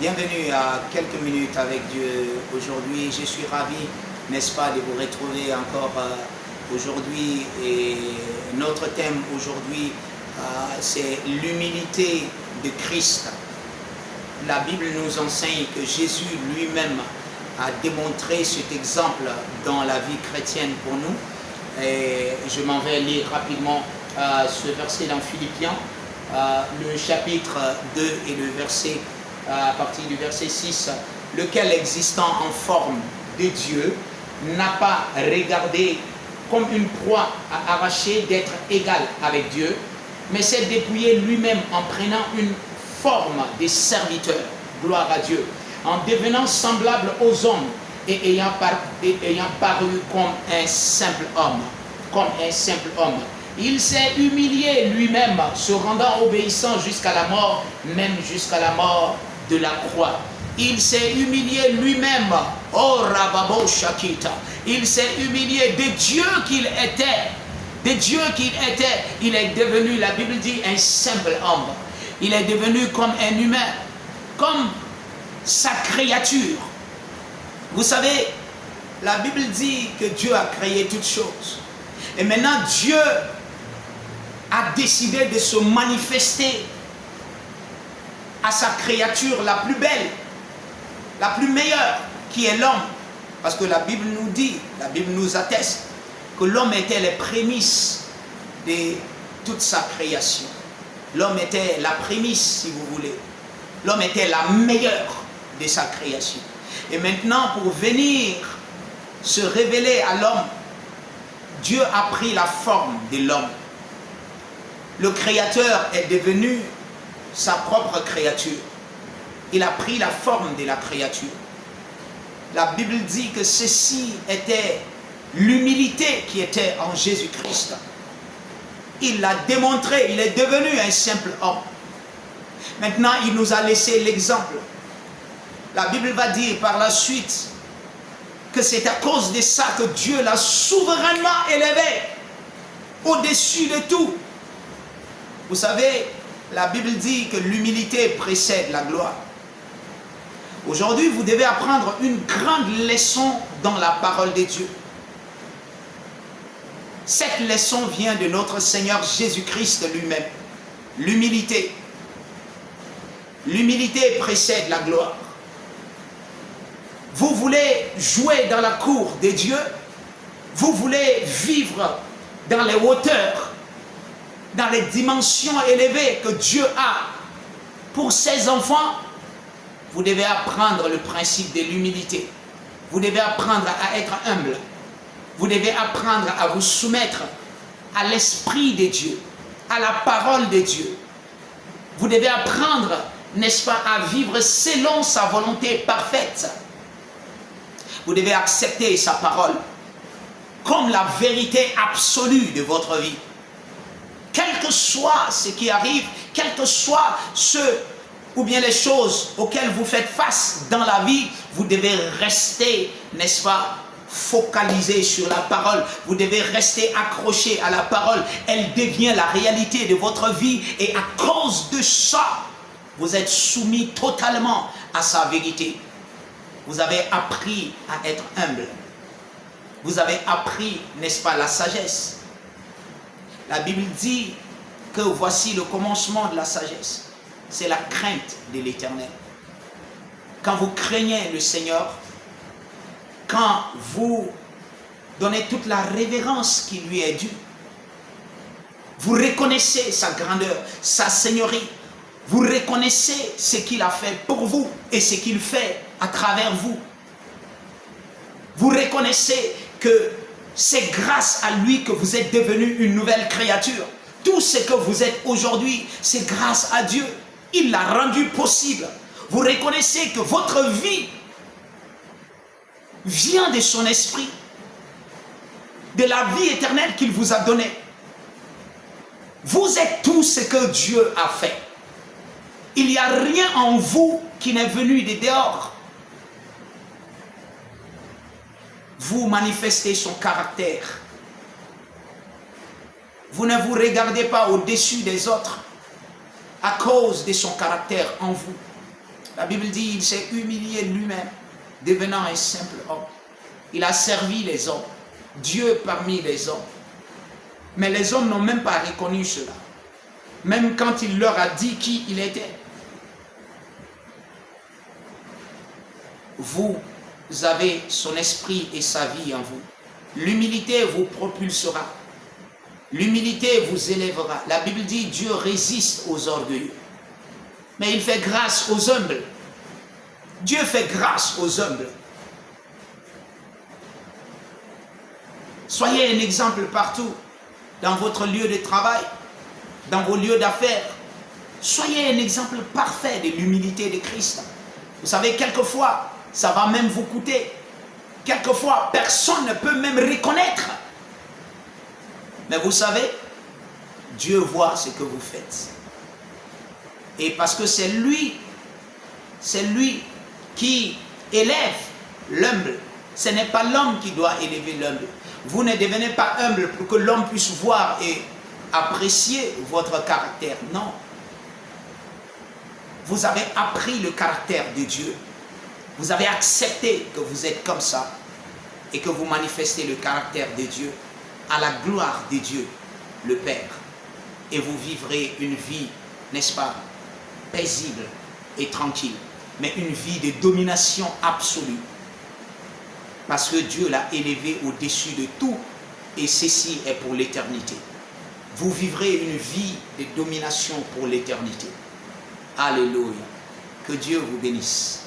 Bienvenue à quelques minutes avec Dieu aujourd'hui. Je suis ravi, n'est-ce pas, de vous retrouver encore aujourd'hui. Et notre thème aujourd'hui, c'est l'humilité de Christ. La Bible nous enseigne que Jésus lui-même a démontré cet exemple dans la vie chrétienne pour nous. Et je m'en vais lire rapidement ce verset dans Philippiens, le chapitre 2 et le verset à partir du verset 6, lequel existant en forme de Dieu n'a pas regardé comme une proie à arracher d'être égal avec Dieu, mais s'est dépouillé lui-même en prenant une forme de serviteur, gloire à Dieu, en devenant semblable aux hommes et ayant paru comme un simple homme. Il s'est humilié lui-même, se rendant obéissant jusqu'à la mort, même jusqu'à la mort de la croix. Il s'est humilié lui-même. Oh Rababo Shakita. Il s'est humilié de Dieu qu'il était. De Dieu qu'il était. Il est devenu, la Bible dit, un simple homme. Il est devenu comme un humain, comme sa créature. Vous savez, la Bible dit que Dieu a créé toutes choses. Et maintenant, Dieu a décidé de se manifester à sa créature la plus belle, la plus meilleure, qui est l'homme. Parce que la Bible nous dit, la Bible nous atteste que l'homme était les prémices de toute sa création. L'homme était la prémisse, si vous voulez. L'homme était la meilleure de sa création. Et maintenant, pour venir se révéler à l'homme, Dieu a pris la forme de l'homme. Le Créateur est devenu sa propre créature. Il a pris la forme de la créature. La Bible dit que ceci était l'humilité qui était en Jésus-Christ. Il l'a démontré, il est devenu un simple homme. Maintenant, il nous a laissé l'exemple. La Bible va dire par la suite que c'est à cause de ça que Dieu l'a souverainement élevé au-dessus de tout. Vous savez, la Bible dit que l'humilité précède la gloire. Aujourd'hui, vous devez apprendre une grande leçon dans la parole de Dieu. Cette leçon vient de notre Seigneur Jésus-Christ lui-même. L'humilité. L'humilité précède la gloire. Vous voulez jouer dans la cour de Dieu, vous voulez vivre dans les hauteurs, dans les dimensions élevées que Dieu a pour ses enfants, vous devez apprendre le principe de l'humilité. Vous devez apprendre à être humble. Vous devez apprendre à vous soumettre à l'Esprit de Dieu, à la parole de Dieu. Vous devez apprendre, n'est-ce pas, à vivre selon sa volonté parfaite. Vous devez accepter sa parole comme la vérité absolue de votre vie. Quel que soit ce qui arrive, quel que soit ce ou bien les choses auxquelles vous faites face dans la vie, vous devez rester, n'est-ce pas, focalisé sur la parole. Vous devez rester accroché à la parole. Elle devient la réalité de votre vie et à cause de ça, vous êtes soumis totalement à sa vérité. Vous avez appris à être humble. Vous avez appris, n'est-ce pas, la sagesse. La Bible dit que voici le commencement de la sagesse. C'est la crainte de l'Éternel. Quand vous craignez le Seigneur, quand vous donnez toute la révérence qui lui est due, vous reconnaissez sa grandeur, sa seigneurie, vous reconnaissez ce qu'il a fait pour vous et ce qu'il fait à travers vous. Vous reconnaissez que c'est grâce à lui que vous êtes devenu une nouvelle créature. Tout ce que vous êtes aujourd'hui, c'est grâce à Dieu. Il l'a rendu possible. Vous reconnaissez que votre vie vient de son esprit, de la vie éternelle qu'il vous a donnée. Vous êtes tout ce que Dieu a fait. Il n'y a rien en vous qui n'est venu de dehors. Vous manifestez son caractère. Vous ne vous regardez pas au-dessus des autres à cause de son caractère en vous. La Bible dit, il s'est humilié lui-même, devenant un simple homme. Il a servi les hommes, Dieu parmi les hommes. Mais les hommes n'ont même pas reconnu cela. Même quand il leur a dit qui il était. Vous avez son esprit et sa vie en vous. L'humilité vous propulsera. L'humilité vous élèvera. La Bible dit, Dieu résiste aux orgueilleux. Mais il fait grâce aux humbles. Dieu fait grâce aux humbles. Soyez un exemple partout. Dans votre lieu de travail, dans vos lieux d'affaires. Soyez un exemple parfait de l'humilité de Christ. Vous savez, quelquefois, ça va même vous coûter. Quelquefois, personne ne peut même reconnaître. Mais vous savez, Dieu voit ce que vous faites. Et parce que c'est lui qui élève l'humble. Ce n'est pas l'homme qui doit élever l'humble. Vous ne devenez pas humble pour que l'homme puisse voir et apprécier votre caractère. Non. Vous avez appris le caractère de Dieu. Vous avez accepté que vous êtes comme ça et que vous manifestez le caractère de Dieu à la gloire de Dieu, le Père. Et vous vivrez une vie, n'est-ce pas, paisible et tranquille, mais une vie de domination absolue. Parce que Dieu l'a élevé au-dessus de tout et ceci est pour l'éternité. Vous vivrez une vie de domination pour l'éternité. Alléluia. Que Dieu vous bénisse.